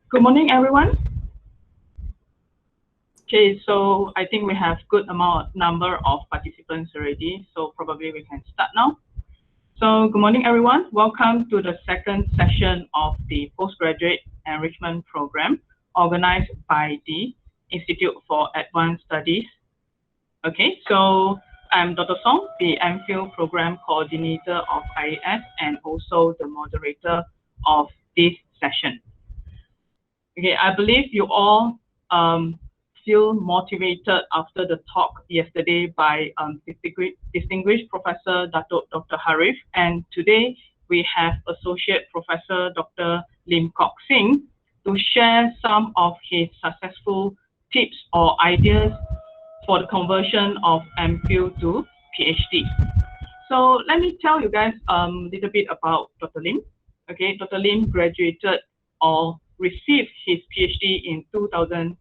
Good morning, everyone. Okay, so I think we have good number of participants already, so probably we can start now. So good morning, everyone. Welcome to the second session of the Postgraduate Enrichment Program organized by the Institute for Advanced Studies. Okay, so I'm Dr. Song, the MPhil Program Coordinator of IAS and also the moderator of this session. Okay, I believe you all feel motivated after the talk yesterday by distinguished Professor Dr. Harif, and today we have Associate Professor Dr. Lim Kok Sing to share some of his successful tips or ideas for the conversion of MPhil to PhD. So let me tell you guys a little bit about Dr. Lim. Okay, Dr. Lim graduated or received his PhD in 2012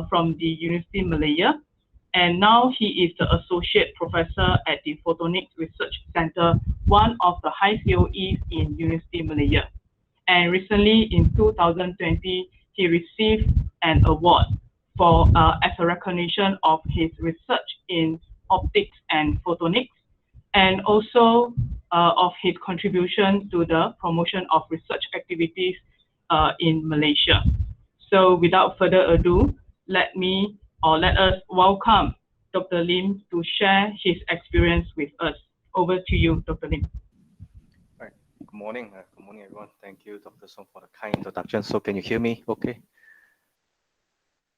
from the University Malaya. And now he is the associate professor at the Photonics Research Center, one of the high COEs in University Malaya. And recently in 2020, he received an award for as a recognition of his research in optics and photonics, and also of his contribution to the promotion of research activities in Malaysia. So without further ado, let us welcome Dr. Lim to share his experience with us. Over to you, Dr. Lim. Right. Good morning. Good morning, everyone. Thank you, Dr. Song, for the kind introduction. So can you hear me okay?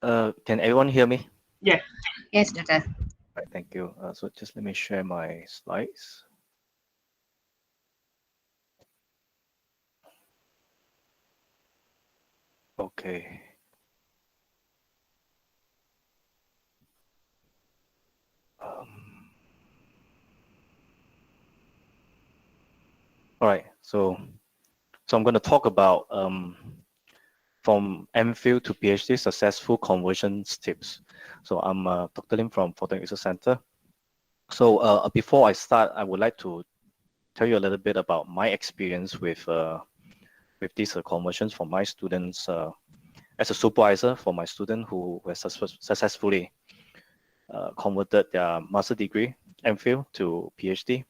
Can everyone hear me? Yes. Yes, Doctor. Right, thank you. So just let me share my slides. Okay. All right. So I'm going to talk about from MPhil to PhD successful conversions tips. So I'm Dr. Lim from Photonics Research Center. So before I start, I would like to tell you a little bit about my experience with these conversions for my students as a supervisor for my student who has successfully converted their master degree MPhil to PhD,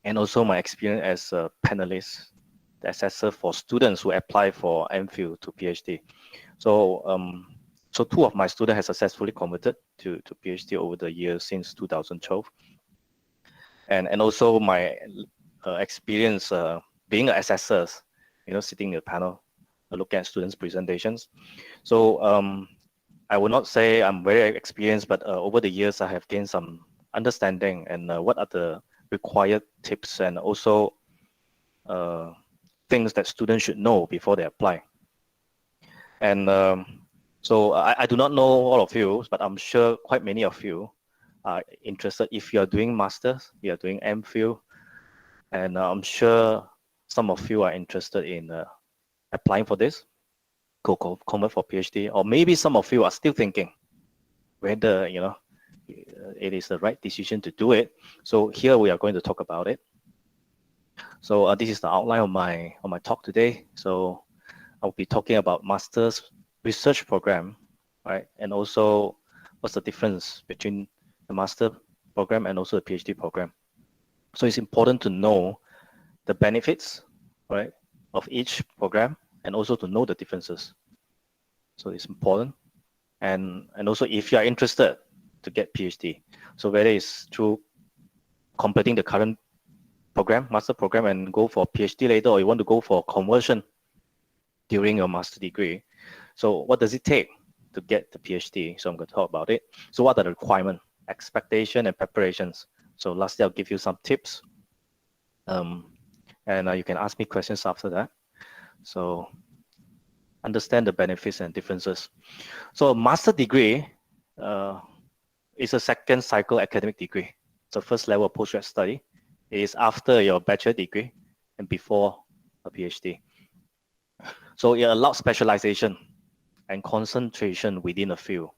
and also my experience as a panelist, the assessor for students who apply for MPhil to PhD. So so two of my students have successfully converted to PhD over the years since 2012, and also my experience being an assessor, sitting in the panel, looking at students' presentations. So I would not say I'm very experienced, but over the years I have gained some understanding and what are the required tips and also things that students should know before they apply. And so I do not know all of you, but I'm sure quite many of you are interested. If you are doing masters, you are doing MPhil, and I'm sure some of you are interested in applying for this, convert for PhD, or maybe some of you are still thinking whether it is the right decision to do it. So here we are going to talk about it. So this is the outline of my talk today. So I'll be talking about master's research program, right? And also what's the difference between the master program and also the PhD program. So it's important to know the benefits, right, of each program, and also to know the differences. So it's important. And also if you are interested to get PhD, so whether it's through completing the current program, master program, and go for PhD later, or you want to go for conversion during your master degree. So what does it take to get the PhD? So I'm going to talk about it. So what are the requirements, expectation, and preparations? So lastly, I'll give you some tips. And you can ask me questions after that. So understand the benefits and differences. So a master degree is a second cycle academic degree. So first level of postgrad study is after your bachelor degree and before a PhD. So it allows specialization and concentration within a field,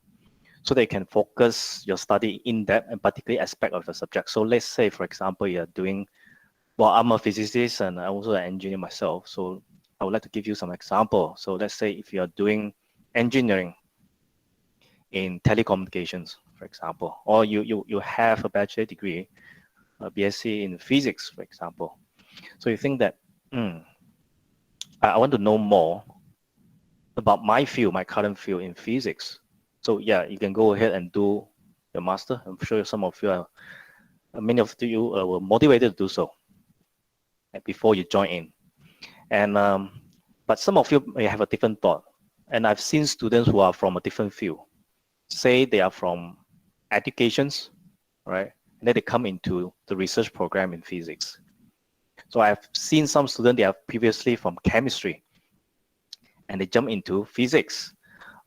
so they can focus your study in depth and particular aspect of the subject. So let's say, for example, you're doing Well, I'm a physicist and I'm also an engineer myself. So I would like to give you some example. So let's say if you're doing engineering in telecommunications, for example, or you have a bachelor degree, a BSc in physics, for example. So you think that, I want to know more about my field, my current field in physics. So yeah, you can go ahead and do your master. I'm sure some of you are, many of you were motivated to do so before you join in. And but some of you may have a different thought. And I've seen students who are from a different field. Say they are from educations, right? And then they come into the research program in physics. So I've seen some students, they are previously from chemistry and they jump into physics.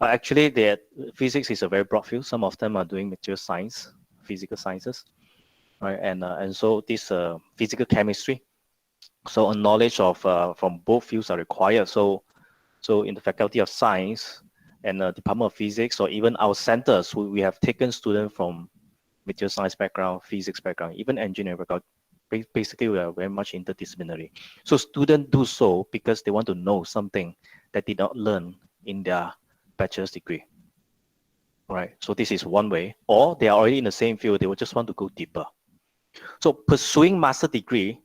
Actually, physics is a very broad field. Some of them are doing material science, physical sciences, right? And so this physical chemistry, so a knowledge of from both fields are required. So in the Faculty of Science and Department of Physics, or even our centers, we have taken students from material science background, physics background, even engineering background. Basically, we are very much interdisciplinary. So students do so because they want to know something that they did not learn in their bachelor's degree. Right. So this is one way. Or they are already in the same field, they will just want to go deeper. So pursuing master degree,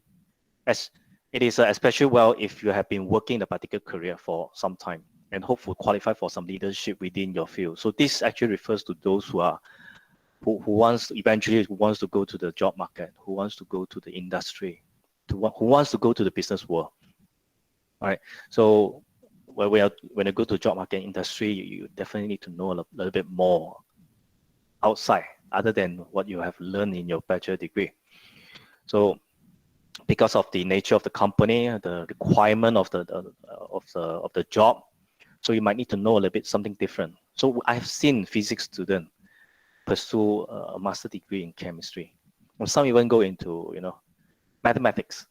as it is especially well if you have been working in a particular career for some time and hopefully qualify for some leadership within your field. So this actually refers to those who are who wants eventually who wants to go to the job market, who wants to go to the industry, who wants to go to the business world. All right. So when you go to job market industry, you definitely need to know a little bit more outside other than what you have learned in your bachelor degree. So because of the nature of the company, the requirement of the job, so you might need to know a little bit something different. So I've seen physics students pursue a master degree in chemistry, and some even go into mathematics.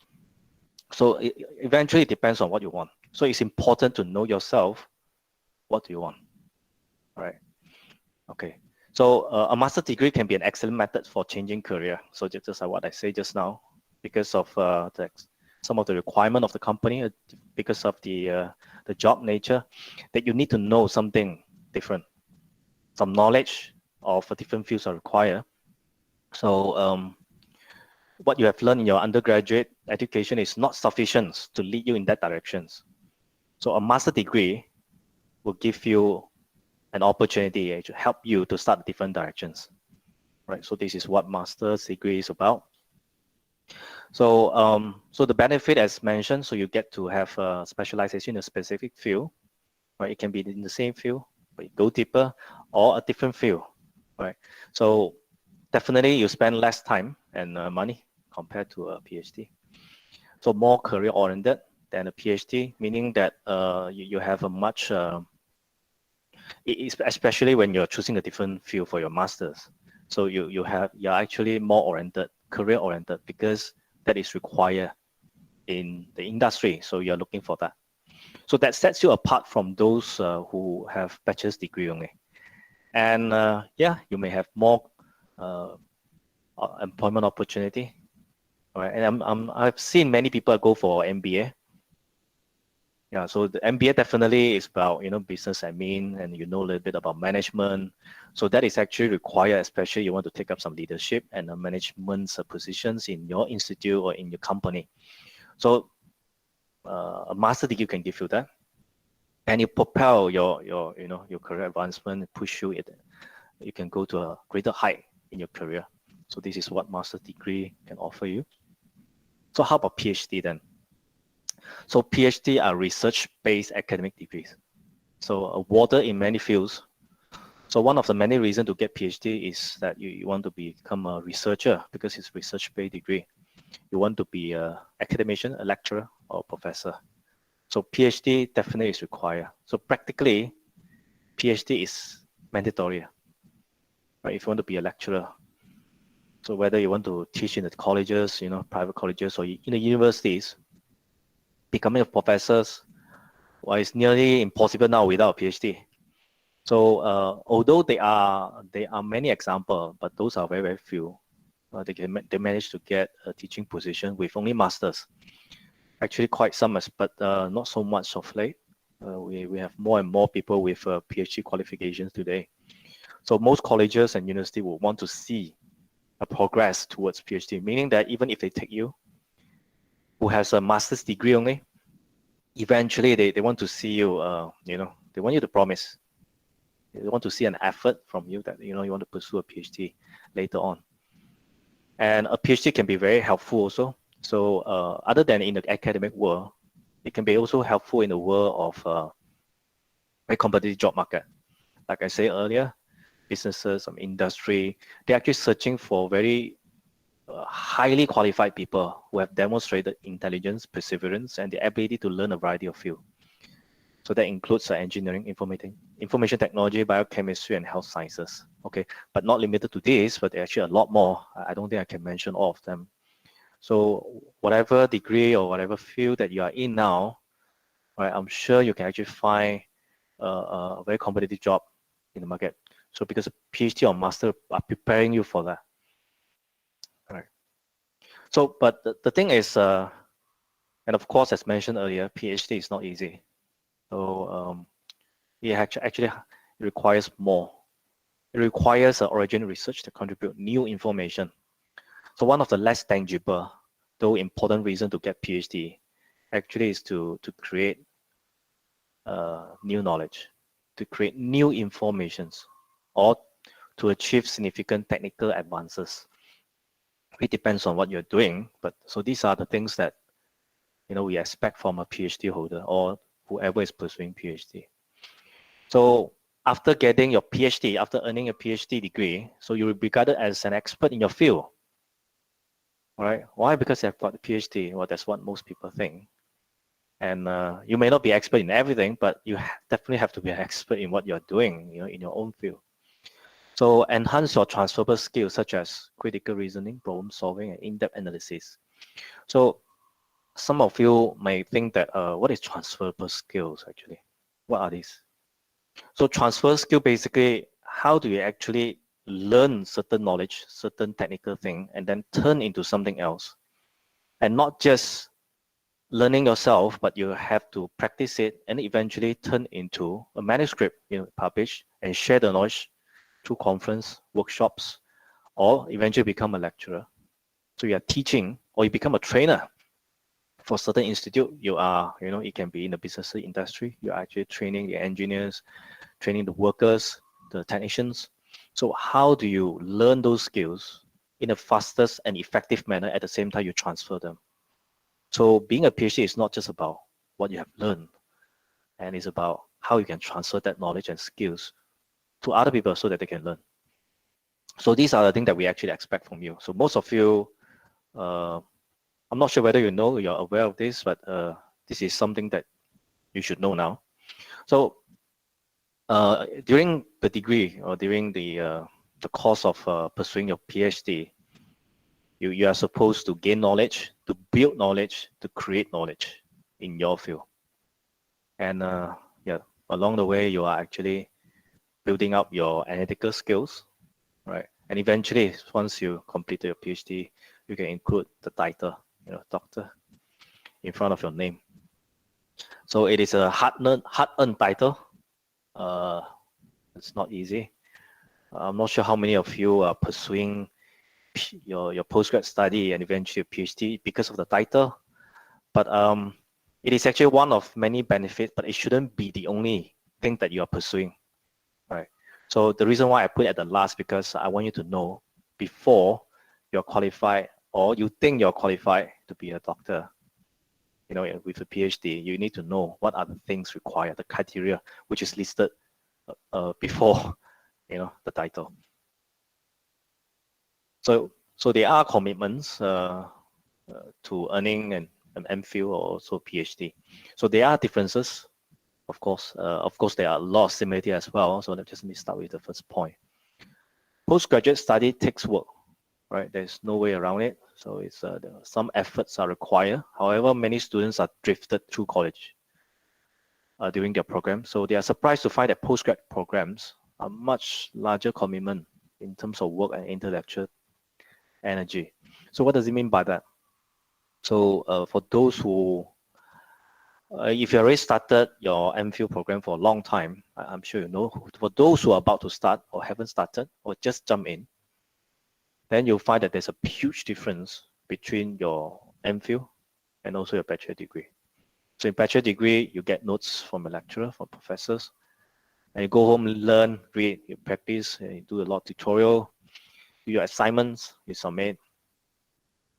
So eventually it depends on what you want. So it's important to know yourself. What do you want? All right. Okay. So a master degree can be an excellent method for changing career. So just like what I said just now, because of some of the requirement of the company, because of the job nature, that you need to know something different. Some knowledge of different fields are required. So what you have learned in your undergraduate education is not sufficient to lead you in that direction. So a master degree will give you an opportunity to help you to start different directions. Right. So this is what master's degree is about. So the benefit as mentioned, so you get to have a specialization in a specific field, right? It can be in the same field, but you go deeper, or a different field, right? So definitely you spend less time and money compared to a PhD. So more career oriented than a PhD, meaning that you have a much, especially when you're choosing a different field for your masters. So you're actually more oriented, career oriented, because that is required in the industry. So you're looking for that. So that sets you apart from those who have bachelor's degree only. And yeah, you may have more employment opportunity. All right. And I've seen many people go for MBA. Yeah, so the MBA definitely is about business admin, and a little bit about management. So that is actually required, especially you want to take up some leadership and management positions in your institute or in your company. So a master degree can give you that, and it propel your career advancement, push you. You can go to a greater height in your career. So this is what master degree can offer you. So how about PhD then? So PhD are research-based academic degrees. So awarded in many fields. So one of the many reasons to get PhD is that you want to become a researcher because it's research-based degree. You want to be an academician, a lecturer, or a professor. So PhD definitely is required. So practically, PhD is mandatory, right? If you want to be a lecturer. So whether you want to teach in the colleges, private colleges, or in the universities, becoming a professor, well, it's nearly impossible now without a PhD. So although there are many examples, but those are very, very few. they manage to get a teaching position with only masters. Actually, quite some, but not so much of late. We have more and more people with PhD qualifications today. So most colleges and universities will want to see a progress towards PhD, meaning that even if they take you who has a master's degree only, eventually they want to see you, they want you to promise. They want to see an effort from you that, you want to pursue a PhD later on. And a PhD can be very helpful also. So other than in the academic world, it can be also helpful in the world of very competitive job market. Like I said earlier, businesses, some industry, they're actually searching for very highly qualified people who have demonstrated intelligence, perseverance, and the ability to learn a variety of fields. So that includes engineering, information technology, biochemistry, and health sciences. Okay, but not limited to this, but actually a lot more. I don't think I can mention all of them. So whatever degree or whatever field that you are in now, right, I'm sure you can actually find a very competitive job in the market. So because a PhD or master are preparing you for that. All right. So, but the thing is, and of course, as mentioned earlier, PhD is not easy. So it actually requires more. It requires origin research to contribute new information. So one of the less tangible, though important reason to get PhD actually is to create new knowledge, to create new informations, or to achieve significant technical advances. It depends on what you're doing, but so these are the things that we expect from a PhD holder or whoever is pursuing PhD. So after getting your PhD, after earning a PhD degree, so you will be regarded as an expert in your field. All right? Why? Because you've got a PhD. Well, that's what most people think. And you may not be expert in everything, but you definitely have to be an expert in what you're doing, in your own field. So enhance your transferable skills such as critical reasoning, problem solving, and in-depth analysis. So some of you may think that what is transferable skills actually? What are these? So transfer skill basically, how do you actually learn certain knowledge, certain technical thing, and then turn into something else? And not just learning yourself, but you have to practice it and eventually turn into a manuscript, publish and share the knowledge through conference, workshops, or eventually become a lecturer. So you are teaching or you become a trainer for certain institute. You are, it can be in the business industry. You're actually training the engineers, training the workers, the technicians. So how do you learn those skills in a fastest and effective manner at the same time you transfer them? So being a PhD is not just about what you have learned, and it's about how you can transfer that knowledge and skills to other people so that they can learn. So these are the things that we actually expect from you. So most of you, I'm not sure whether you're aware of this, but this is something that you should know now. So during the degree or during the course of pursuing your PhD, you are supposed to gain knowledge, to build knowledge, to create knowledge in your field. And along the way, you are actually building up your analytical skills, right? And eventually, once you complete your PhD, you can include the title, doctor, in front of your name. So it is a hard-earned title. It's not easy. I'm not sure how many of you are pursuing your postgrad study and eventually a PhD because of the title, but it is actually one of many benefits, but it shouldn't be the only thing that you are pursuing, right? So the reason why I put it at the last, because I want you to know before you're qualified or you think you're qualified to be a doctor, with a PhD, you need to know what are the things required, the criteria, which is listed before, the title. So there are commitments to earning an MPhil or also PhD. So there are differences, of course. Of course, there are a lot of similarity as well. So let me start with the first point. Postgraduate study takes work, right? There's no way around it. So it's some efforts are required. However, many students are drifted through college during their program. So they are surprised to find that postgrad programs are much larger commitment in terms of work and intellectual energy. So what does it mean by that? So for those who, if you already started your MPhil program for a long time, I'm sure you know, for those who are about to start or haven't started or just jump in, then you'll find that there's a huge difference between your MPhil and also your bachelor degree. So in bachelor degree, you get notes from a lecturer, from professors, and you go home, learn, read, you practice, you do a lot of tutorial, do your assignments, you submit,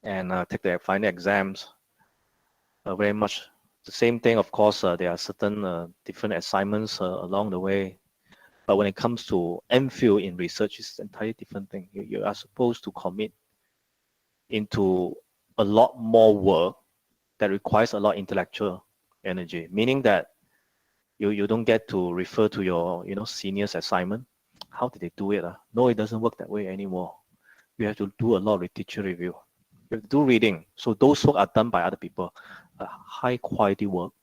and take the final exams. Very much the same thing. Of course, there are certain different assignments along the way. But when it comes to MPhil in research, it's an entirely different thing. You are supposed to commit into a lot more work that requires a lot of intellectual energy, meaning that you don't get to refer to your seniors assignment. How did they do it? No, it doesn't work that way anymore. You have to do a lot of literature review. You have to do reading. So those work are done by other people, high quality work.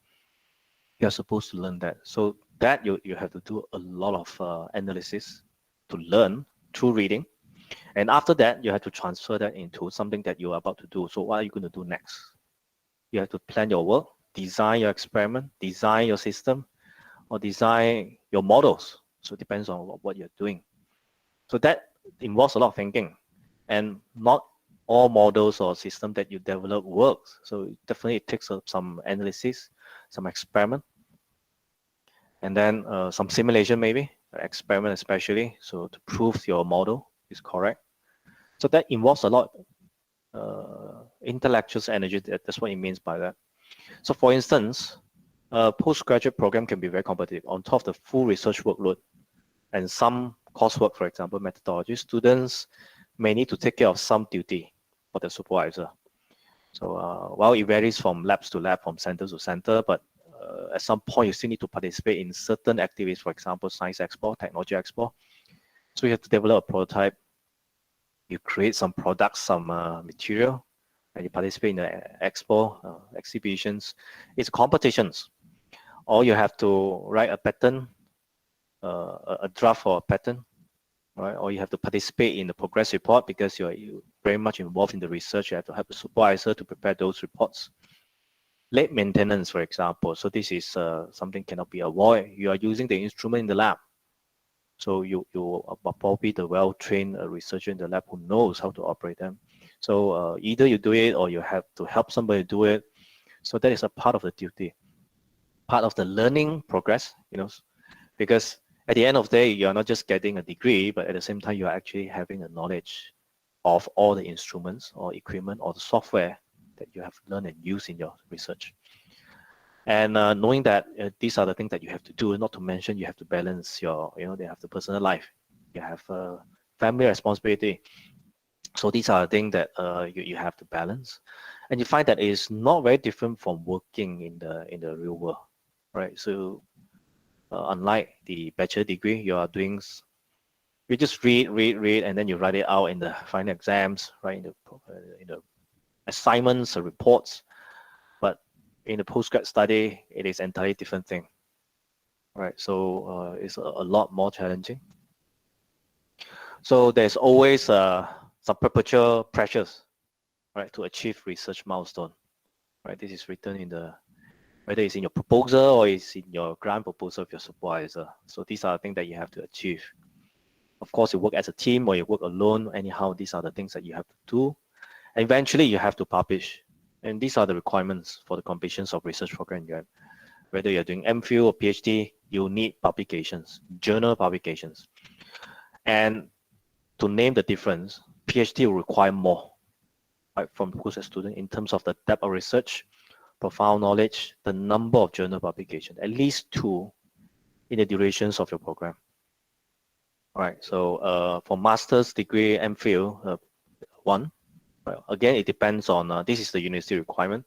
You're supposed to learn that. So that you have to do a lot of analysis to learn through reading. And after that, you have to transfer that into something that you're about to do. So what are you going to do next? You have to plan your work, design your experiment, design your system, or design your models. So it depends on what you're doing. So that involves a lot of thinking, and not all models or system that you develop works. So definitely it takes some analysis, some experiment, and then some simulation maybe, experiment especially, so to prove your model is correct. So that involves a lot intellectual energy. That's what it means by that. So for instance, a postgraduate program can be very competitive. On top of the full research workload and some coursework, for example, methodology, students may need to take care of some duty for the supervisor. So while it varies from labs to lab, from center to center, but at some point you still need to participate in certain activities, for example, science expo, technology expo. So you have to develop a prototype, you create some products, some material, and you participate in the expo, exhibitions. It's competitions. Or you have to write a pattern, a draft for a pattern, right? Or you have to participate in the progress report because you're very much involved in the research. You have to help the supervisor to prepare those reports. Late maintenance, for example. So this is something cannot be avoided. You are using the instrument in the lab. So you are probably the well-trained researcher in the lab who knows how to operate them. So either you do it or you have to help somebody do it. So that is a part of the duty, part of the learning progress, because at the end of the day, you're not just getting a degree, but at the same time, you're actually having a knowledge of all the instruments or equipment or the software that you have learned and used in your research. And knowing that these are the things that you have to do, not to mention you have to balance your, they have the personal life, you have family responsibility. So these are the things that you have to balance. And you find that it's not very different from working in the real world, right? So unlike the bachelor degree, you just read, and then you write it out in the final exams, right? In the assignments or reports. But in the postgrad study, it is entirely different thing, right? So it's a lot more challenging. So there's always some perpetual pressures, right, to achieve research milestone, right? This is written in whether it's in your proposal or it's in your grant proposal of your supervisor. So these are the things that you have to achieve. Of course, you work as a team or you work alone. Anyhow, these are the things that you have to do. And eventually, you have to publish. And these are the requirements for the completions of research program. Whether you're doing MPhil or PhD, you need publications, journal publications. And to name the difference, PhD will require more, right, from postgrad student in terms of the depth of research, profound knowledge, the number of journal publications, at least 2 in the durations of your program. All right, so for master's degree, MPhil, 1. Right. Again, it depends on, this is the university requirement.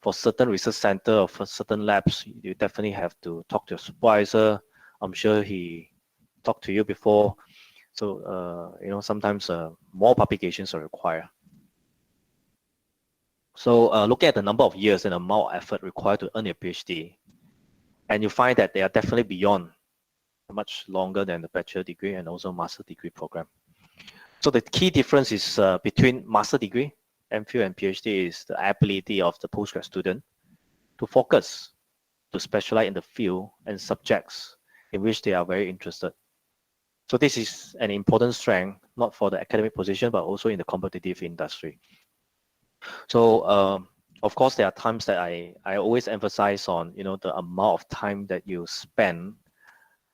For certain research center or for certain labs, you definitely have to talk to your supervisor. I'm sure he talked to you before. So, sometimes more publications are required. So look at the number of years and amount of effort required to earn a PhD. And you find that they are definitely beyond much longer than the bachelor degree and also master degree program. So the key difference is between master degree, MPhil and PhD is the ability of the postgrad student to focus, to specialize in the field and subjects in which they are very interested. So this is an important strength, not for the academic position, but also in the competitive industry. So of course, there are times that I always emphasize on, the amount of time that you spend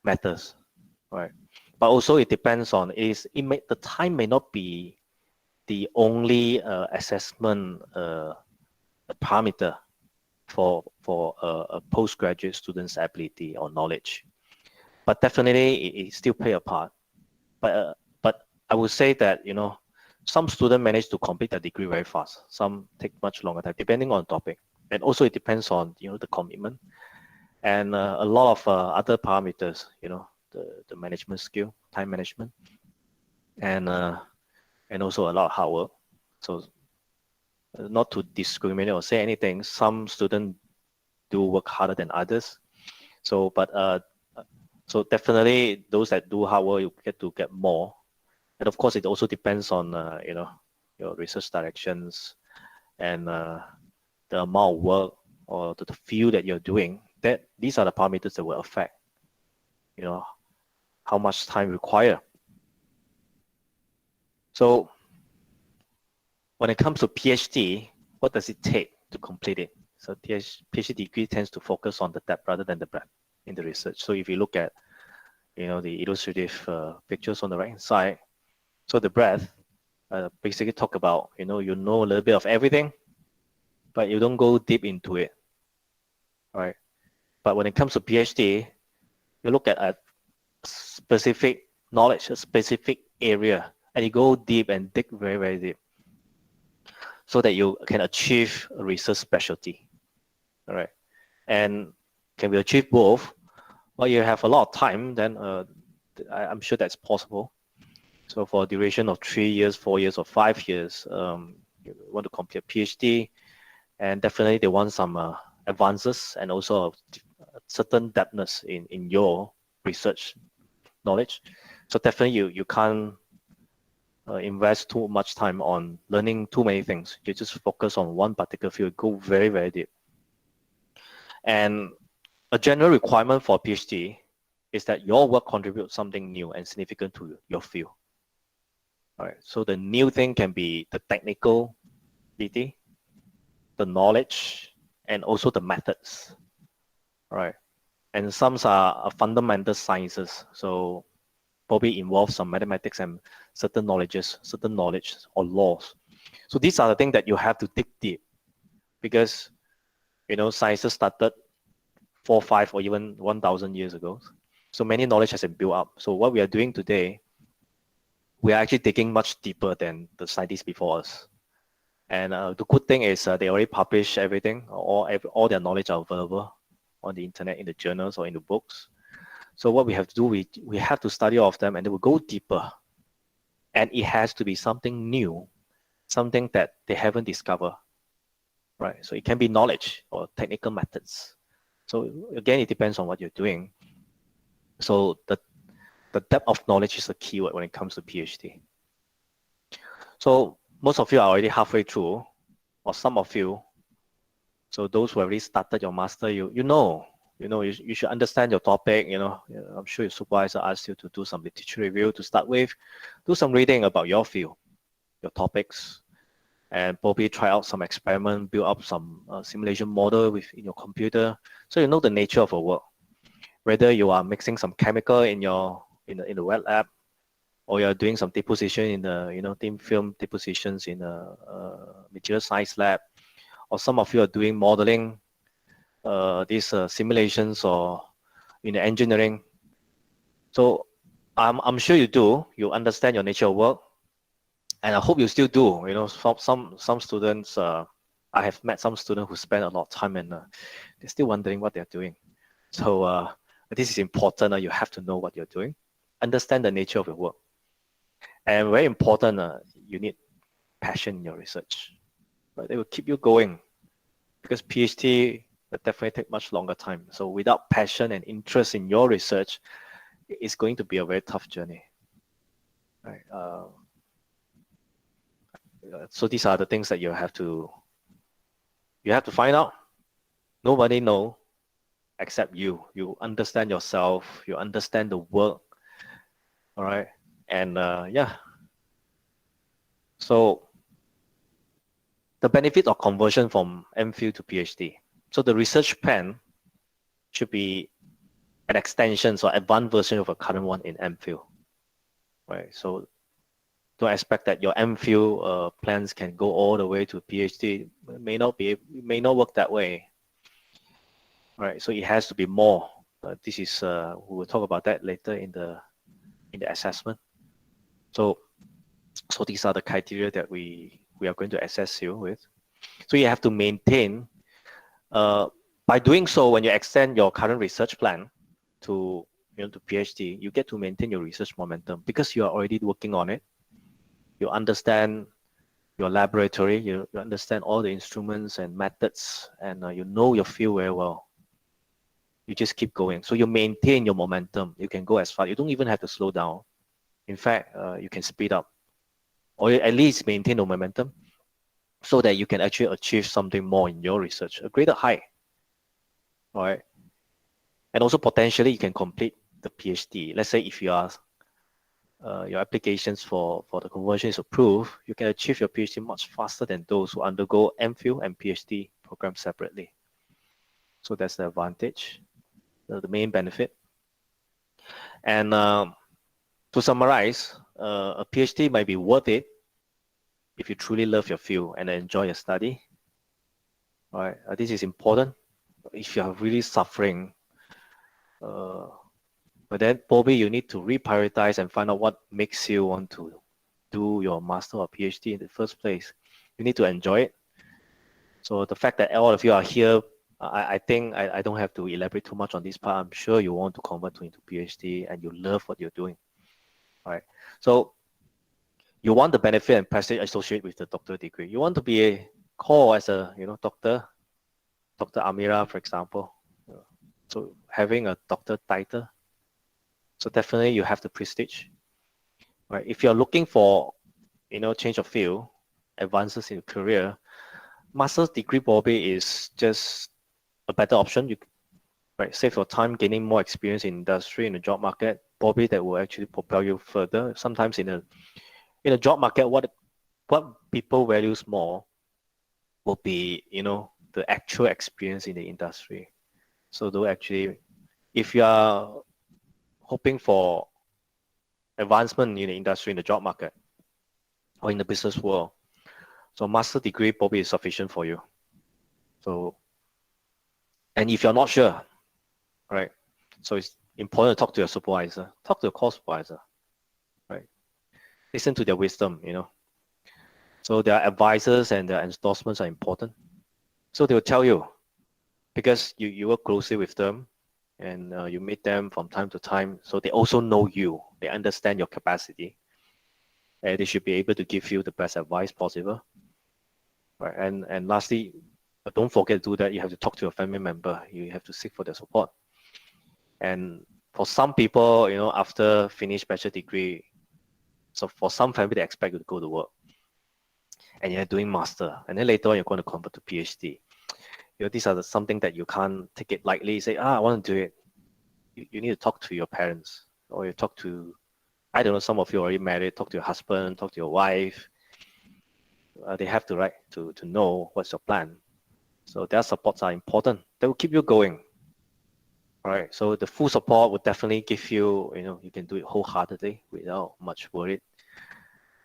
matters, right? But also it depends on the time may not be the only assessment parameter for a postgraduate student's ability or knowledge, but definitely it still play a part. But I would say that some students manage to complete their degree very fast. Some take much longer time, depending on topic, and also it depends on the commitment and a lot of other parameters. The management skill, time management, and also a lot of hard work. So not to discriminate or say anything, some students do work harder than others. So, so definitely those that do hard work, you get more. And of course, it also depends on your research directions and the amount of work or the field that you're doing. That these are the parameters that will affect how much time required. So when it comes to PhD, what does it take to complete it? So PhD degree tends to focus on the depth rather than the breadth in the research. So if you look at the illustrative pictures on the right hand side, so the breadth basically talk about you know a little bit of everything, but you don't go deep into it, right? But when it comes to PhD, you look at a specific knowledge, a specific area, and you go deep and dig very, very deep so that you can achieve a research specialty, all right? And can we achieve both? Well, you have a lot of time, then I'm sure that's possible. So for a duration of 3 years, 4 years, or 5 years, you want to complete a PhD, and definitely they want some advances and also a certain depthness in your research knowledge. So definitely you can't invest too much time on learning too many things. You just focus on one particular field, go very, very deep. And a general requirement for a PhD is that your work contributes something new and significant to your field. All right. So the new thing can be the technical ability, the knowledge, and also the methods. All right. And some are fundamental sciences. So probably involve some mathematics and certain knowledge or laws. So these are the things that you have to dig deep, because sciences started 4, 5, or even 1,000 years ago. So many knowledge has been built up. So what we are doing today, we are actually digging much deeper than the scientists before us. And the good thing is they already publish everything, all their knowledge are available on the internet, in the journals or in the books. So what we have to do, we have to study all of them, and they will go deeper. And it has to be something new, something that they haven't discovered, right? So it can be knowledge or technical methods. So again, it depends on what you're doing. So the depth of knowledge is a keyword when it comes to PhD. So most of you are already halfway through, or some of you. So those who have already started your master, you should understand your topic. I'm sure your supervisor asked you to do some literature review to start with, do some reading about your field, your topics, and probably try out some experiment, build up some simulation model in your computer, so you know the nature of your work. Whether you are mixing some chemical in the wet lab, or you're doing some deposition in the thin film depositions in a material science lab, or some of you are doing modeling, these simulations, or in engineering. So I'm sure you do. You understand your nature of work, and I hope you still do. Some students. I have met some students who spend a lot of time, and they're still wondering what they're doing. So this is important. You have to know what you're doing, understand the nature of your work, and very important. You need passion in your research. Right? They will keep you going, because PhD will definitely take much longer time. So without passion and interest in your research, it's going to be a very tough journey. Right? So these are the things that you have to find out. Nobody know except you. You understand yourself. You understand the work. All right. And yeah. So the benefit of conversion from MPhil to PhD. So the research plan should be an extension or advanced version of a current one in MPhil. Right. So don't expect that your MPhil plans can go all the way to PhD. It may not work that way. Right. So it has to be more. This is we will talk about that later in the assessment. So these are the criteria that we are going to assess you with. So you have to maintain. By doing so, when you extend your current research plan to to PhD, you get to maintain your research momentum because you are already working on it. You understand your laboratory, you understand all the instruments and methods, and you know your field very well. You just keep going. So you maintain your momentum. You can go as far. You don't even have to slow down. In fact, you can speed up, or at least maintain the momentum, so that you can actually achieve something more in your research, a greater height. All right. And also potentially you can complete the PhD. Let's say if you are your applications for the conversion is approved, you can achieve your PhD much faster than those who undergo MPhil and PhD programs separately. So that's the advantage, the main benefit. And to summarize, a PhD might be worth it if you truly love your field and enjoy your study. All right, this is important. If you are really suffering, but then probably you need to reprioritize and find out what makes you want to do your master or PhD in the first place. You need to enjoy it. So the fact that all of you are here, I think I don't have to elaborate too much on this part. I'm sure you want to convert into PhD and you love what you're doing. All right. So you want the benefit and prestige associated with the doctorate degree. You want to be called as a Dr. Amira, for example. So having a doctor title. So definitely you have the prestige. Right. If you're looking for change of field, advances in career, master's degree probably is just a better option. You save your time gaining more experience in industry, in the job market. Probably that will actually propel you further. Sometimes in a job market, what people values more will be the actual experience in the industry. So though actually, if you are hoping for advancement in the industry, in the job market, or in the business world, so master degree probably is sufficient for you. So, and if you're not sure, right? So it's important to talk to your supervisor, talk to your course supervisor, right? Listen to their wisdom, So their advisors and their endorsements are important. So they will tell you, because you work closely with them and you meet them from time to time. So they also know you, they understand your capacity. And they should be able to give you the best advice possible. Right? And lastly, don't forget to do that. You have to talk to your family member. You have to seek for their support. And for some people, after finish bachelor degree, so for some family, they expect you to go to work. And you're doing master. And then later on, you're going to convert to PhD. These are something that you can't take it lightly. Say, I want to do it. You need to talk to your parents. Or you talk to, I don't know, some of you are already married. Talk to your husband, talk to your wife. They have the right to know what's your plan. So their supports are important. They will keep you going. All right. So the full support would definitely give you, you can do it wholeheartedly without much worry.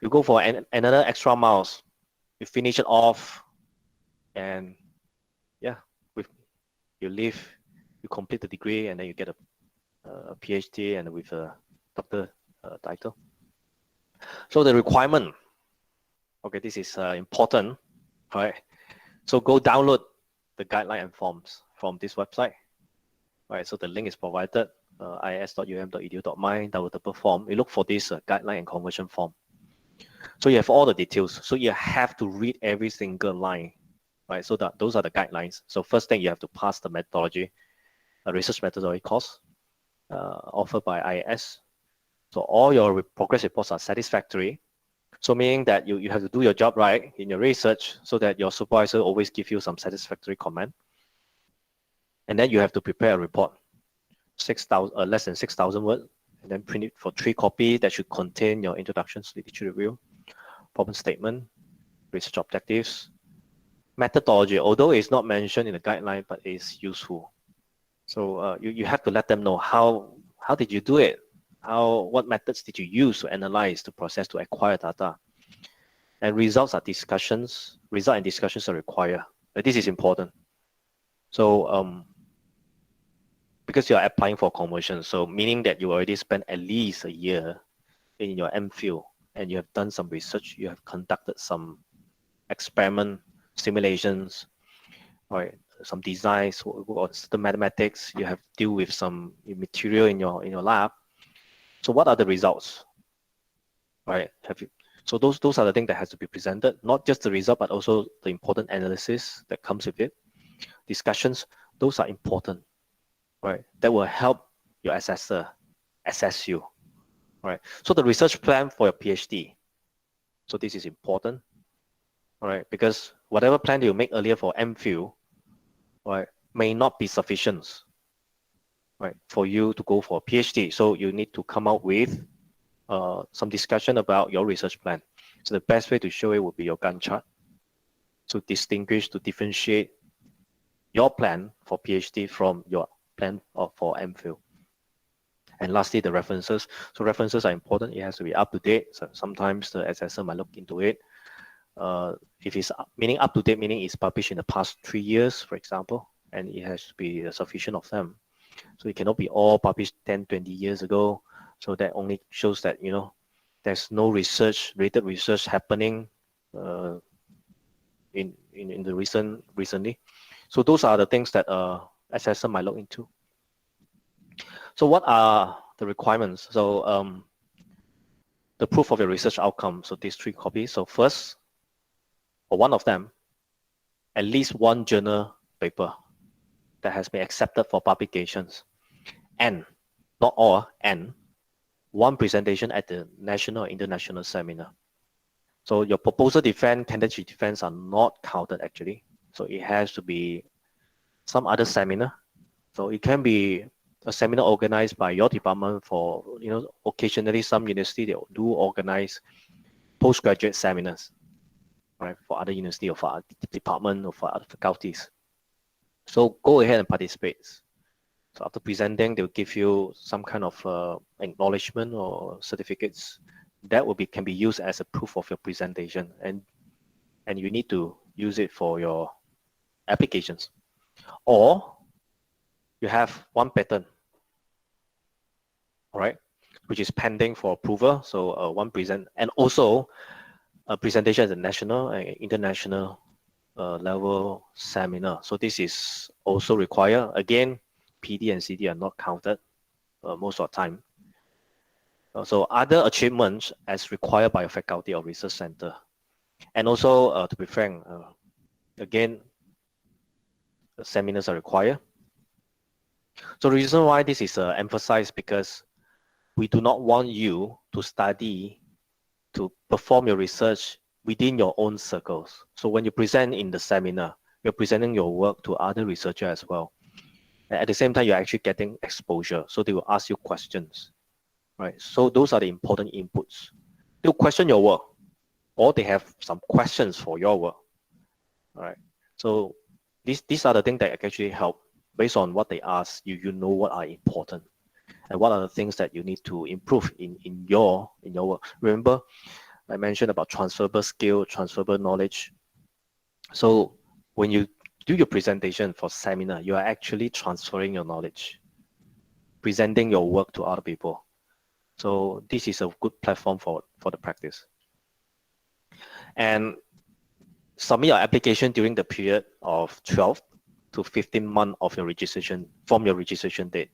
You go for another extra miles. You finish it off, and yeah, you leave, you complete the degree, and then you get a PhD and with a doctor title. So the requirement, okay, this is important, right? So go download the guideline and forms from this website. Right, so the link is provided, is.um.edu.my, downloadable form. You look for this guideline and conversion form. So you have all the details. So you have to read every single line, right? So those are the guidelines. So first thing, you have to pass the methodology, a research methodology course offered by IAS. So all your progress reports are satisfactory. So meaning that you have to do your job right in your research so that your supervisor always give you some satisfactory comment. And then you have to prepare a report, 6,000 less than 6,000 words, and then print it for 3 copies that should contain your introductions, literature review, problem statement, research objectives, methodology, although it's not mentioned in the guideline, but it's useful. So you have to let them know how did you do it? What methods did you use to analyze, to process, to acquire data? And results and discussions are required. But this is important. So because you are applying for conversion, so meaning that you already spent at least a year in your MPhil and you have done some research, you have conducted some experiment simulations, right? Some designs or the mathematics, you have deal with some material in your lab. So what are the results, right? So those are the things that has to be presented, not just the result, but also the important analysis that comes with it. Discussions, those are important, right? That will help your assessor assess you, right? So the research plan for your PhD. So this is important, all right? Because whatever plan you make earlier for MPhil, right, may not be sufficient, right, for you to go for a PhD. So you need to come up with some discussion about your research plan. So the best way to show it would be your Gantt chart to distinguish, to differentiate your plan for PhD from your plan for MPhil. And lastly, the references. So references are important. It has to be up to date. So sometimes the assessor might look into it. If it's meaning up to date, meaning it's published in the past 3 years, for example, and it has to be sufficient of them. So it cannot be all published 10, 20 years ago. So that only shows that, you know, there's no related research happening in the recently. So those are the things that assessor might look into. So what are the requirements? So the proof of your research outcome. So these 3 copies. So first, or one of them, at least 1 journal paper that has been accepted for publications, and not all, and 1 presentation at the national or international seminar. So your proposal defense, candidate defense are not counted actually. So it has to be some other seminar. So it can be a seminar organized by your department for, you know, occasionally some university they do organize postgraduate seminars, right, for other university or for other department or for other faculties. So go ahead and participate. So after presenting, they'll give you some kind of acknowledgement or certificates that can be used as a proof of your presentation, and you need to use it for your applications. Or you have 1 patent, all right, which is pending for approval. So 1 present, and also a presentation at the national and international level seminar. So this is also required. Again, PD and CD are not counted most of the time. So other achievements as required by a faculty or research center. And also, to be frank, again, the seminars are required. So the reason why this is emphasized because we do not want you to study, to perform your research within your own circles. So when you present in the seminar, you're presenting your work to other researchers as well. And at the same time, you're actually getting exposure. So they will ask you questions, right? So those are the important inputs. They'll question your work, or they have some questions for your work, all right? So these are the things that actually help. Based on what they ask, you know what are important and what are the things that you need to improve in your work. Remember, I mentioned about transferable skill, transferable knowledge. So when you do your presentation for seminar, you are actually transferring your knowledge, presenting your work to other people. So this is a good platform for the practice. And submit your application during the period of 12 to 15 months of your registration, from your registration date.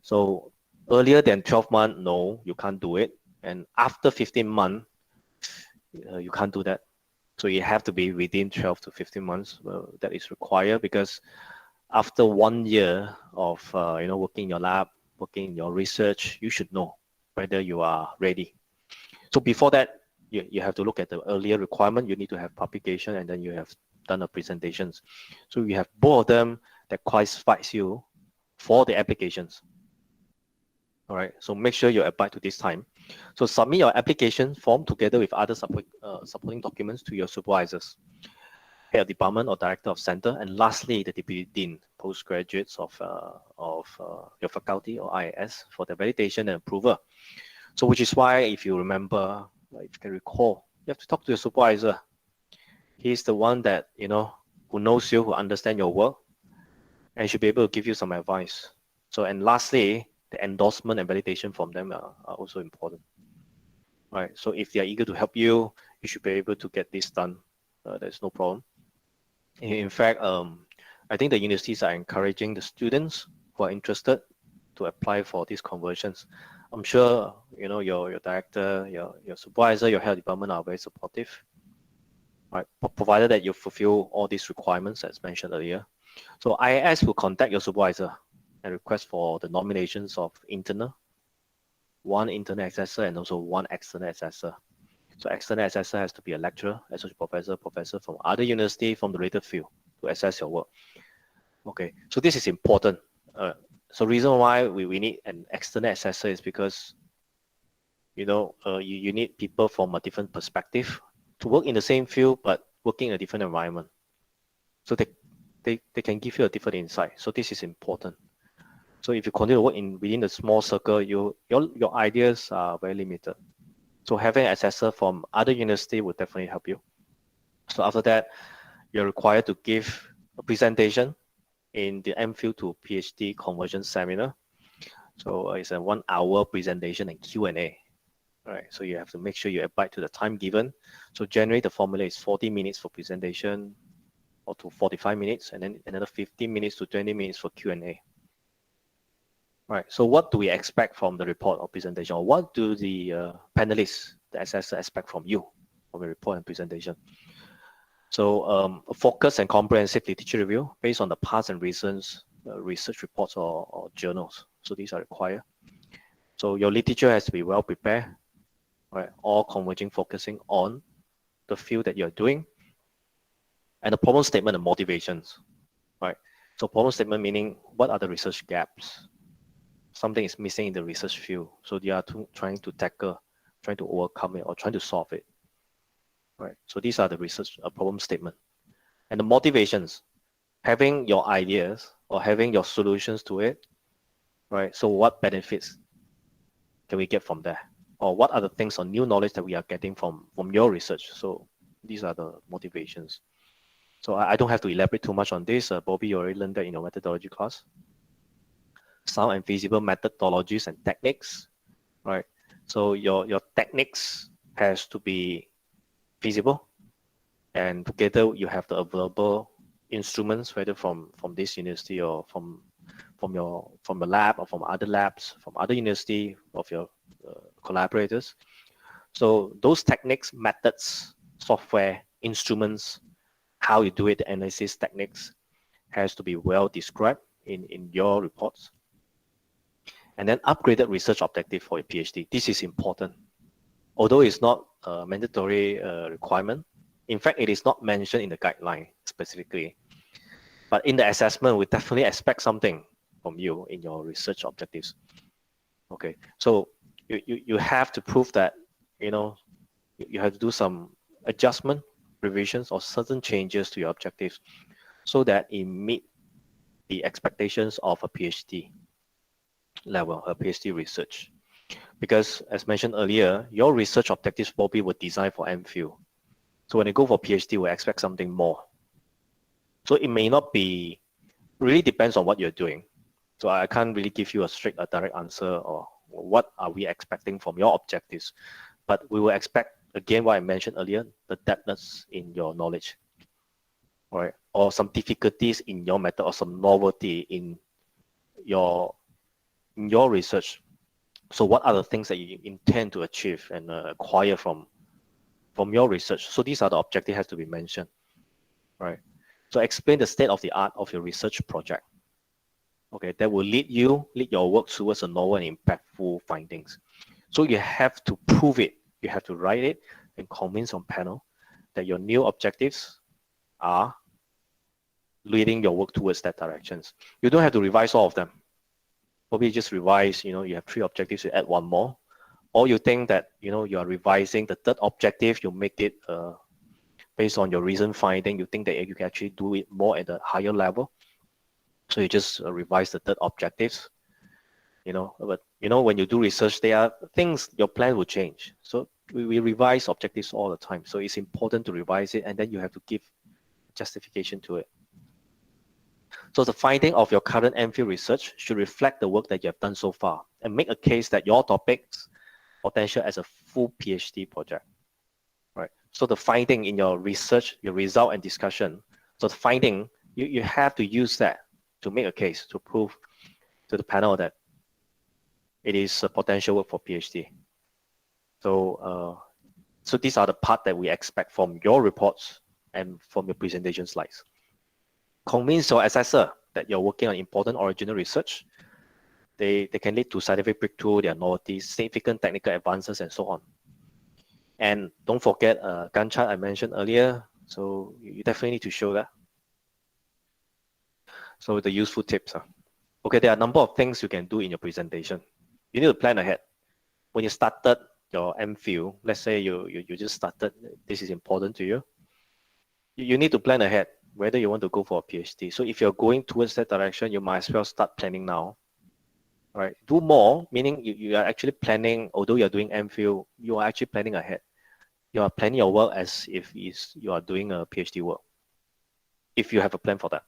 So earlier than 12 months, no, you can't do it. And after 15 months, you can't do that. So you have to be within 12 to 15 months. That is required because after 1 year of working in your lab, working in your research, you should know whether you are ready. So before that, you have to look at the earlier requirement. You need to have publication, and then you have done a presentations. So you have both of them that qualifies you for the applications. All right, so make sure you abide to this time. So submit your application form together with other supporting documents to your supervisors, head of department or director of center, and lastly, the deputy dean, postgraduates of your faculty or IAS for the validation and approval. So which is why, if you remember, if you can recall, you have to talk to your supervisor. He's the one that, who knows you, who understands your work, and should be able to give you some advice. So, and lastly, the endorsement and validation from them are also important. Right. So if they are eager to help you, you should be able to get this done. There's no problem. In fact, I think the universities are encouraging the students who are interested to apply for these conversions. I'm sure your director, your supervisor, your health department are very supportive. Right, provided that you fulfill all these requirements as mentioned earlier. So IAS will contact your supervisor and request for the nominations of one internal assessor and also one external assessor. So external assessor has to be a lecturer, associate professor from other university from the related field to assess your work. Okay, so this is important. So reason why we need an external assessor is because you need people from a different perspective to work in the same field but working in a different environment. So they can give you a different insight. So this is important. So if you continue to work within the small circle, your ideas are very limited. So having an assessor from other university will definitely help you. So after that, you're required to give a presentation in the MPhil to PhD conversion seminar. So it's a 1 hour presentation and Q&A. All right, so you have to make sure you abide to the time given. So generally the formula is 40 minutes for presentation or to 45 minutes, and then another 15 minutes to 20 minutes for Q&A. Right, so what do we expect from the report or presentation? Or what do the panelists, the assessor, expect from you from the report and presentation? So a focused and comprehensive literature review based on the past and recent research reports or journals. So these are required. So your literature has to be well prepared, right? All converging, focusing on the field that you're doing, and the problem statement and motivations, right? So problem statement meaning what are the research gaps? Something is missing in the research field, so they are trying to tackle, trying to overcome it, or trying to solve it, right? So these are the research problem statement. And the motivations, having your ideas or having your solutions to it, right? So what benefits can we get from there? Or what are the things or new knowledge that we are getting from your research? So these are the motivations. So I don't have to elaborate too much on this. Bobby, you already learned that in your methodology class. Sound and feasible methodologies and techniques, right? So your techniques has to be feasible, and together you have the available instruments, whether from this university or from your lab or from other labs, from other university of your collaborators. So those techniques, methods, software, instruments, how you do it, the analysis techniques has to be well described in your reports. And then upgraded research objective for a PhD. This is important. Although it's not a mandatory requirement, in fact, it is not mentioned in the guideline specifically. But in the assessment, we definitely expect something from you in your research objectives. Okay, so you have to prove that, you have to do some adjustment, revisions, or certain changes to your objectives so that it meet the expectations of a PhD level, a PhD research. Because as mentioned earlier, your research objectives probably were designed for MPhil. So when you go for PhD, we expect something more. So it may not be, really depends on what you're doing. So I can't really give you a direct answer or what are we expecting from your objectives. But we will expect, again, what I mentioned earlier, the depthness in your knowledge, right? Or some difficulties in your method or some novelty in your research. So what are the things that you intend to achieve and acquire from your research? So these are the objectives has to be mentioned, right? So explain the state of the art of your research project. Okay, that will lead your work towards a novel and impactful findings. So you have to prove it. You have to write it, and convince your panel that your new objectives are leading your work towards that directions. You don't have to revise all of them. Probably just revise, you have 3 objectives, you add 1 more. Or you think that, you are revising the 3rd objective, you make it based on your recent finding, you think that you can actually do it more at a higher level. So you just revise the 3rd objectives, but when you do research, there are things, your plan will change. So we revise objectives all the time. So it's important to revise it, and then you have to give justification to it. So the finding of your current MPhil research should reflect the work that you have done so far and make a case that your topic's potential as a full PhD project, right? So the finding in your research, your result and discussion, so the finding, you have to use that to make a case to prove to the panel that it is a potential work for PhD. So, so these are the part that we expect from your reports and from your presentation slides. Convince your assessor that you're working on important original research. They can lead to scientific breakthrough, their novelties, significant technical advances, and so on. And don't forget Gantt chart I mentioned earlier. So you definitely need to show that. So the useful tips. Okay, there are a number of things you can do in your presentation. You need to plan ahead. When you started your MPhil, let's say you just started, this is important to you. You need to plan ahead whether you want to go for a PhD. So if you're going towards that direction, you might as well start planning now. All right, do more, meaning you are actually planning, although you're doing MPhil, you are actually planning ahead. You are planning your work as if you are doing a PhD work, if you have a plan for that.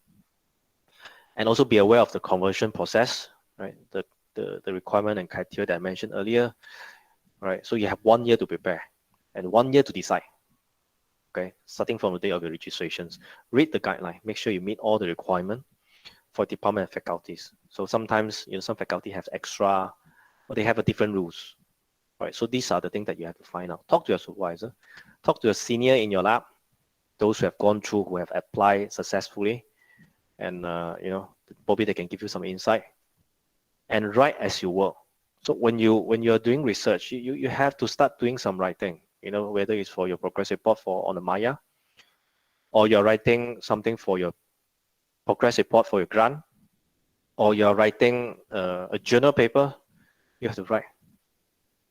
And also be aware of the conversion process, right? The requirement and criteria that I mentioned earlier, right? So you have 1 year to prepare and 1 year to decide. Okay, starting from the day of your registrations. Read the guideline, make sure you meet all the requirements for department and faculties. So sometimes, some faculty have extra, or they have a different rules. Right, so these are the things that you have to find out. Talk to your supervisor, talk to a senior in your lab, those who have gone through, who have applied successfully, and probably they can give you some insight. And write as you work. So when you're doing research, you have to start doing some writing. Whether it's for your progress report on the Maya, or you're writing something for your progress report for your grant, or you're writing a journal paper, you have to write.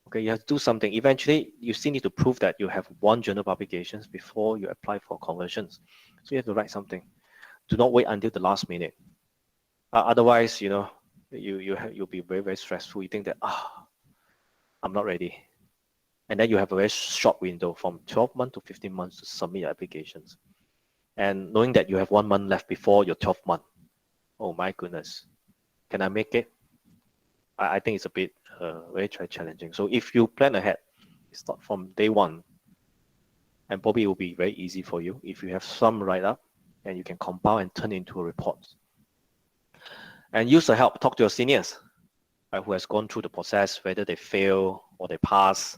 Okay, you have to do something. Eventually, you still need to prove that you have 1 journal publications before you apply for conversions. So you have to write something. Do not wait until the last minute. Otherwise, you'll be very, very stressful. You think that, I'm not ready. And then you have a very short window from 12 months to 15 months to submit your applications. And knowing that you have 1 month left before your 12th month, oh my goodness, can I make it? I think it's a bit very challenging. So if you plan ahead, start from day 1, and probably it will be very easy for you if you have some write-up and you can compile and turn into a report. And use the help, talk to your seniors, right, who has gone through the process, whether they fail or they pass,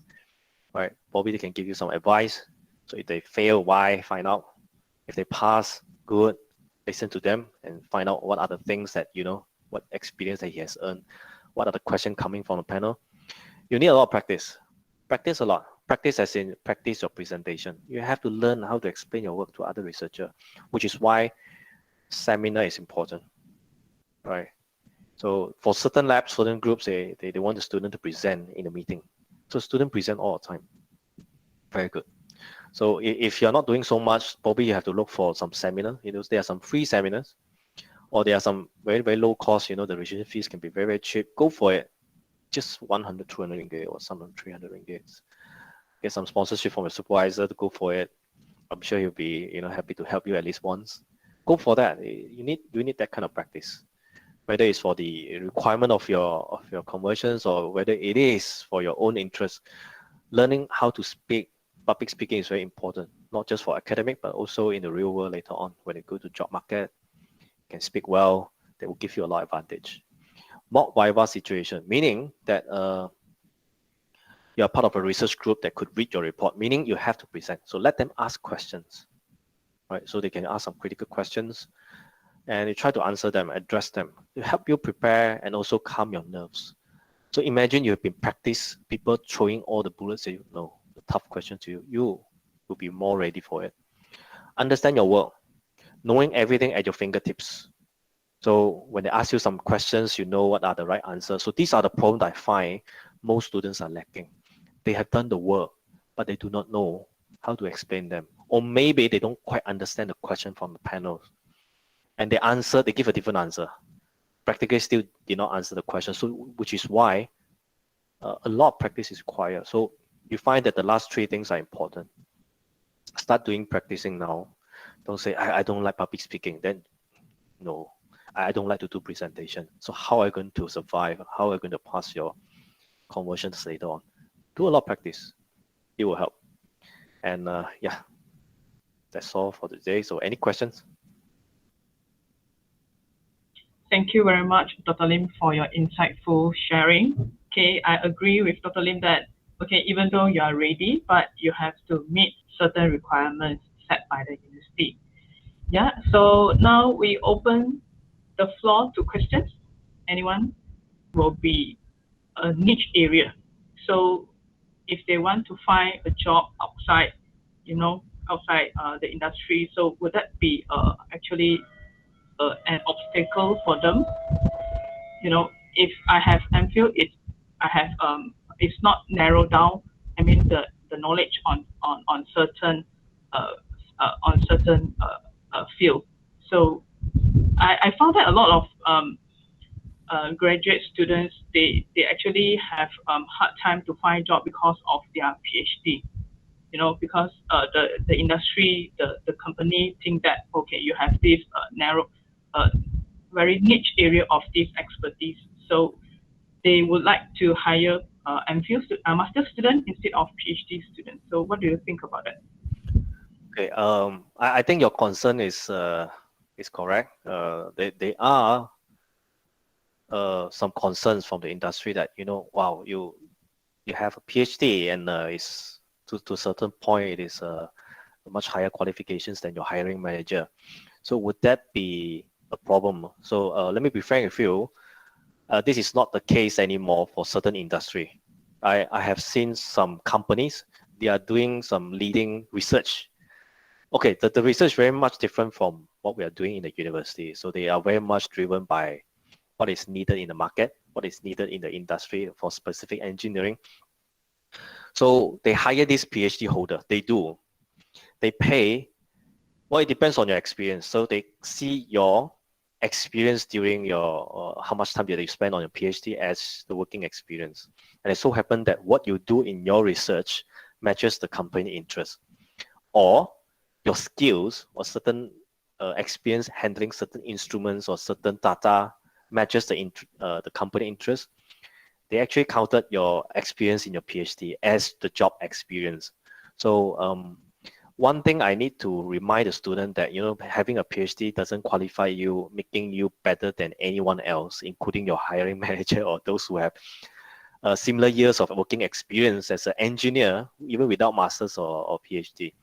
right? Probably they can give you some advice. So if they fail, why? Find out. If they pass, good. Listen to them and find out what are the things that, what experience that he has earned. What are the questions coming from the panel? You need a lot of practice. Practice a lot. Practice as in practice your presentation. You have to learn how to explain your work to other researchers, which is why seminar is important, right? So for certain labs, certain groups, they want the student to present in a meeting. So students present all the time. Very good. So if you're not doing so much, probably you have to look for some seminar. There are some free seminars, or there are some very, very low cost, the registration fees can be very, very cheap. Go for it. Just 100, 200 ringgit or some 300 ringgit. Get some sponsorship from a supervisor to go for it. I'm sure he'll be, happy to help you at least once. Go for that. You need that kind of practice. Whether it's for the requirement of your conversions, or whether it is for your own interest. Learning how to speak, public speaking is very important, not just for academic, but also in the real world later on. When you go to job market, you can speak well, that will give you a lot of advantage. Mock viva situation, meaning that you're part of a research group that could read your report, meaning you have to present. So let them ask questions, right? So they can ask some critical questions, and you try to answer them, address them, to help you prepare and also calm your nerves. So imagine you've been practice people throwing all the bullets at you. No, the tough question to you, you will be more ready for it. Understand your work, knowing everything at your fingertips. So when they ask you some questions, you know what are the right answers. So these are the problems I find most students are lacking. They have done the work, but they do not know how to explain them. Or maybe they don't quite understand the question from the panel. And they give a different answer. Practically still did not answer the question. So which is why a lot of practice is required. So you find that the last three things are important. Start doing practicing now. Don't say, I don't like public speaking. Then no, I don't like to do presentation. So how are you going to survive? How are you going to pass your conversions later on? Do a lot of practice. It will help. And yeah, that's all for today. So any questions? Thank you very much, Dr. Lim, for your insightful sharing. Okay, I agree with Dr. Lim that, okay, even though you are ready, but you have to meet certain requirements set by the university. Yeah, so now we open the floor to questions. Anyone will be a niche area. So if they want to find a job outside, outside the industry, so would that be actually an obstacle for them? If I have MPhil, it's not narrowed down. I mean the knowledge on certain field. So I found that a lot of graduate students, they actually have hard time to find job because of their PhD. Because the industry, the company think that, okay, you have this narrow, very niche area of this expertise. So they would like to hire MPhil master student instead of PhD student. So what do you think about that? Okay, I think your concern is correct. They are some concerns from the industry that, wow, you have a PhD and it's to a certain point it is much higher qualifications than your hiring manager. So would that be a problem? So let me be frank with you. This is not the case anymore for certain industry. I have seen some companies, they are doing some leading research. Okay, the research very much different from what we are doing in the university. So they are very much driven by what is needed in the market, what is needed in the industry for specific engineering. So they hire this PhD holder. They do. They pay. Well, it depends on your experience. So they see your experience during your how much time did you spend on your PhD as the working experience. And it so happened that what you do in your research matches the company interest, or your skills or certain experience handling certain instruments or certain data matches the company interest. They actually counted your experience in your PhD as the job experience. So one thing I need to remind the student that, having a PhD doesn't qualify you, making you better than anyone else, including your hiring manager or those who have similar years of working experience as an engineer, even without master's or PhD.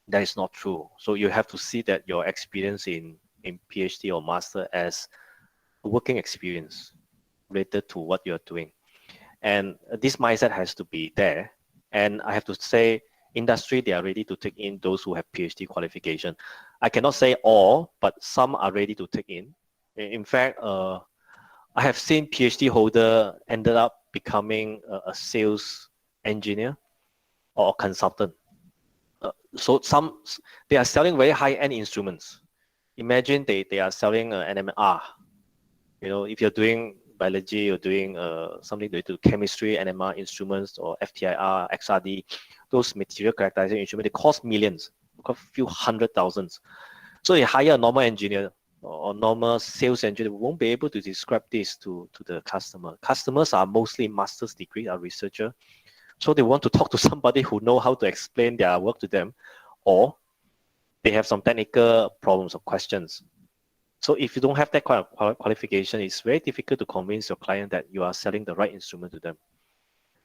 That is not true. So you have to see that your experience in PhD or master as a working experience related to what you're doing. And this mindset has to be there. And I have to say, industry, they are ready to take in those who have PhD qualification. I cannot say all, but some are ready to take in. In fact, I have seen PhD holder ended up becoming a sales engineer or consultant. So they are selling very high-end instruments. Imagine they are selling NMR. If you're doing biology, you're doing something related to chemistry, NMR instruments, or FTIR, XRD, those material characterization instruments, they cost millions, a few hundred thousands. So they hire a normal engineer or normal sales engineer, won't be able to describe this to the customer. Customers are mostly master's degree, are researcher. So they want to talk to somebody who know how to explain their work to them, or they have some technical problems or questions. So if you don't have that kind of qualification, it's very difficult to convince your client that you are selling the right instrument to them.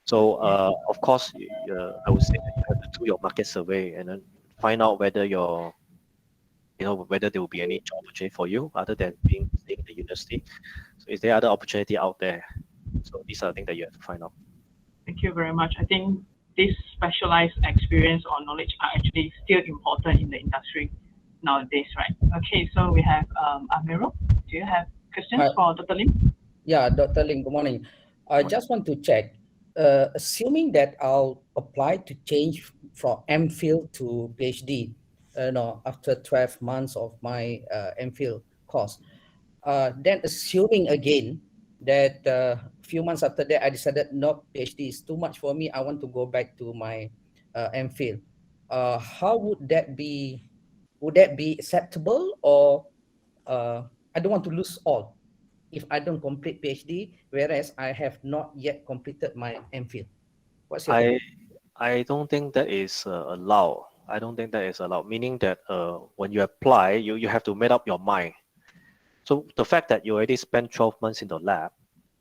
So of course, I would say that you have to do your market survey and then find out whether whether there will be any job opportunity for you other than staying in the university. So is there other opportunity out there? So these are the things that you have to find out. Thank you very much. I think this specialized experience or knowledge are actually still important in the industry nowadays, right? Okay, so we have Amiro. Do you have questions for Dr. Lim? Yeah, Dr. Lim, good morning. I just want to check, assuming that I'll apply to change from MPhil to PhD, after 12 months of my MPhil course, then assuming again that a few months after that, I decided no, PhD is too much for me. I want to go back to my MPhil. How would that be? Would that be acceptable, or I don't want to lose all if I don't complete PhD, whereas I have not yet completed my MPhil? What's your opinion? I don't think that is allowed. I don't think that is allowed. Meaning that when you apply, you have to make up your mind. So the fact that you already spent 12 months in the lab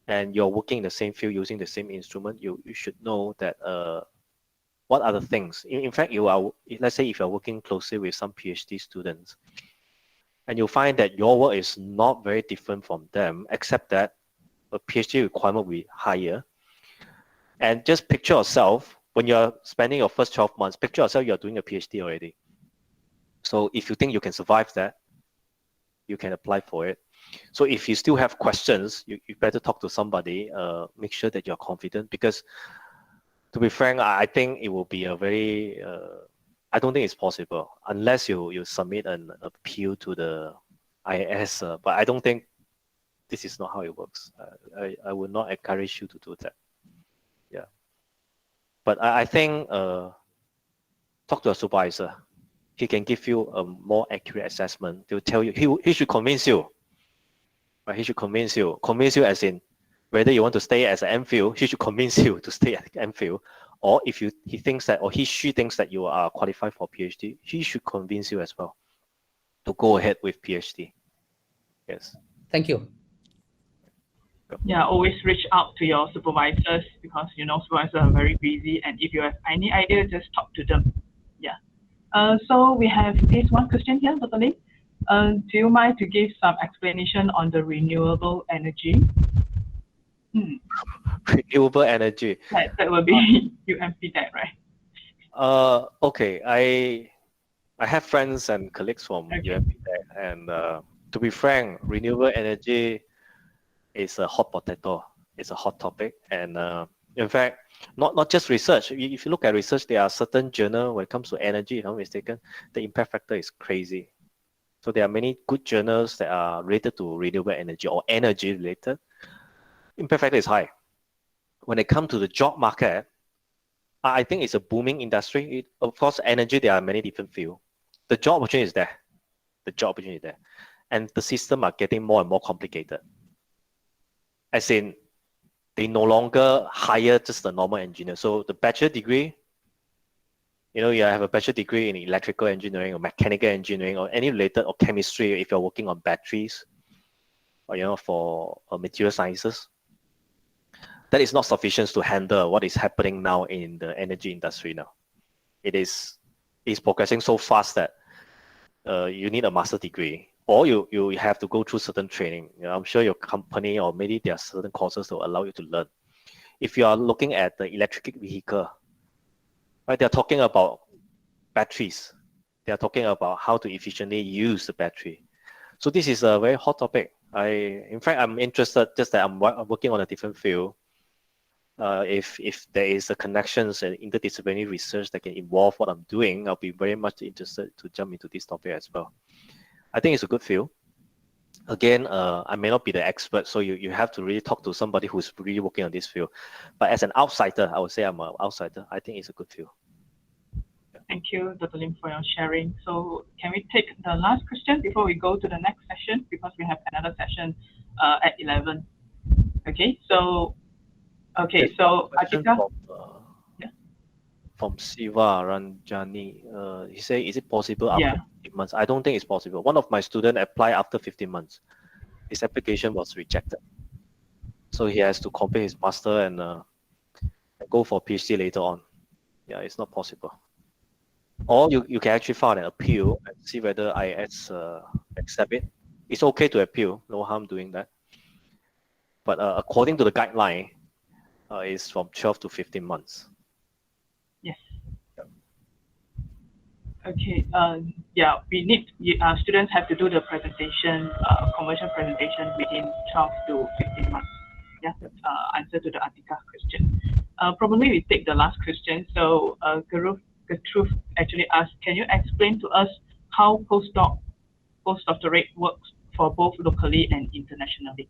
and you're working in the same field using the same instrument, you should know that what are the things. In fact, let's say if you're working closely with some PhD students, and you find that your work is not very different from them, except that a PhD requirement will be higher. And just picture yourself when you're spending your first 12 months, picture yourself you're doing a PhD already. So if you think you can survive that, you can apply for it. So if you still have questions, you better talk to somebody, make sure that you're confident, because to be frank, I think it will be a very, I don't think it's possible unless you submit an appeal to the IAS, but I don't think this is not how it works. I would not encourage you to do that. Yeah. But I think talk to a supervisor. He can give you a more accurate assessment. He'll tell you, he should convince you. Right? He should convince you as in whether you want to stay as an MPhil, he should convince you to stay at MPhil. Or if he thinks that, or she thinks that you are qualified for PhD, he should convince you as well to go ahead with PhD. Yes. Thank you. Yeah, always reach out to your supervisors, because supervisors are very busy, and if you have any idea, just talk to them. Yeah. So we have this one question here, Dr. Lee. Do you mind to give some explanation on the renewable energy? Renewable energy. That will be UMP that, right? Okay. I have friends and colleagues from UMP and to be frank, renewable energy is a hot potato. It's a hot topic, and in fact, not just research. If you look at research, there are certain journals when it comes to energy. If I'm not mistaken, the impact factor is crazy. So there are many good journals that are related to renewable energy or energy related. Impact factor is high. When it comes to the job market, I think it's a booming industry. Of course, energy, there are many different fields. The job opportunity is there. The job opportunity is there. And the system are getting more and more complicated. As in, they no longer hire just the normal engineer. So the bachelor degree, you have a bachelor degree in electrical engineering or mechanical engineering or any related, or chemistry if you're working on batteries, or for material sciences. That is not sufficient to handle what is happening now in the energy industry now. It's progressing so fast that you need a master degree, or you have to go through certain training. I'm sure your company, or maybe there are certain courses that will allow you to learn. If you are looking at the electric vehicle, right, they're talking about batteries. They're talking about how to efficiently use the battery. So this is a very hot topic. In fact, I'm interested, just that I'm working on a different field. If there is a connections and interdisciplinary research that can involve what I'm doing, I'll be very much interested to jump into this topic as well. I think it's a good field. Again, I may not be the expert, so you have to really talk to somebody who's really working on this field. But as an outsider, I would say I'm an outsider. I think it's a good field. Thank you, Dr. Lim, for your sharing. So can we take the last question before we go to the next session, because we have another session at 11. Okay, so Atika. From Siva Ranjani, he said, is it possible after 15 months? I don't think it's possible. One of my students applied after 15 months. His application was rejected. So he has to complete his master and go for PhD later on. Yeah, it's not possible. Or you can actually file an appeal and see whether IS accept it. It's okay to appeal, no harm doing that. But according to the guideline, it's from 12 to 15 months. Okay. Yeah, we need students have to do the presentation, commercial presentation within 12 to 15 months. Yeah. Answer to the Atika question. Probably we take the last question. So, Gertrude actually asked, can you explain to us how postdoctorate works for both locally and internationally?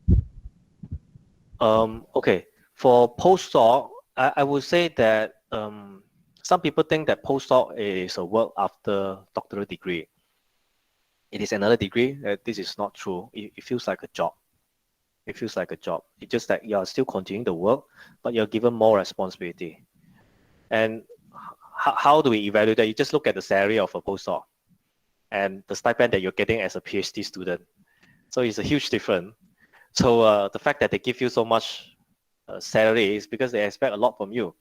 Okay, for postdoc, I would say that some people think that postdoc is a work after doctoral degree. It is another degree. This is not true. It feels like a job. It feels like a job. It's just that you are still continuing the work, but you're given more responsibility. And how do we evaluate that? You just look at the salary of a postdoc and the stipend that you're getting as a PhD student. So it's a huge difference. So the fact that they give you so much salary is because they expect a lot from you.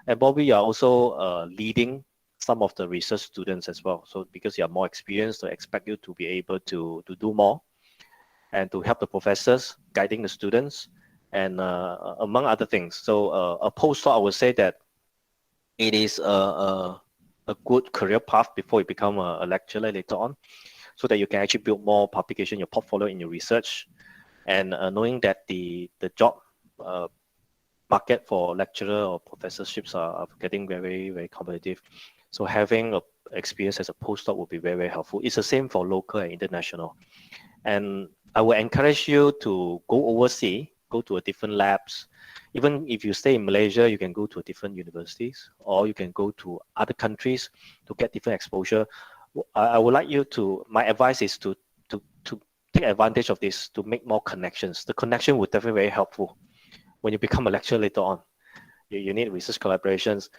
And Bobby, you are also leading some of the research students as well. So because you are more experienced, they expect you to be able to do more and to help the professors, guiding the students, and among other things. So a postdoc, I would say that it is a good career path before you become a lecturer later on, so that you can actually build more publication, your portfolio in your research, and knowing that the job market for lecturer or professorships are getting very, very competitive. So having a experience as a postdoc would be very, very helpful. It's the same for local and international. And I would encourage you to go overseas, go to a different labs. Even if you stay in Malaysia, you can go to different universities, or you can go to other countries to get different exposure. I would like you to, my advice is to take advantage of this to make more connections. The connection would definitely be very helpful when you become a lecturer later on. You need research collaborations,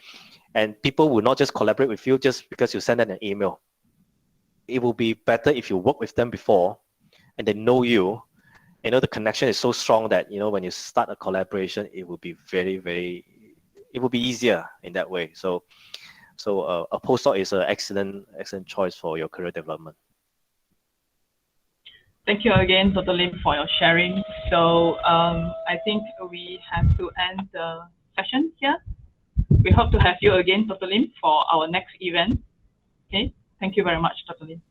and people will not just collaborate with you just because you send them an email. It will be better if you work with them before and they know you. You know, the connection is so strong that, you know, when you start a collaboration, it will be very, very, it will be easier in that way. So a postdoc is an excellent choice for your career development. Thank you again, Dr. Lim, for your sharing. So I think we have to end the session here. We hope to have you again, Dr. Lim, for our next event. Okay, thank you very much, Dr. Lim.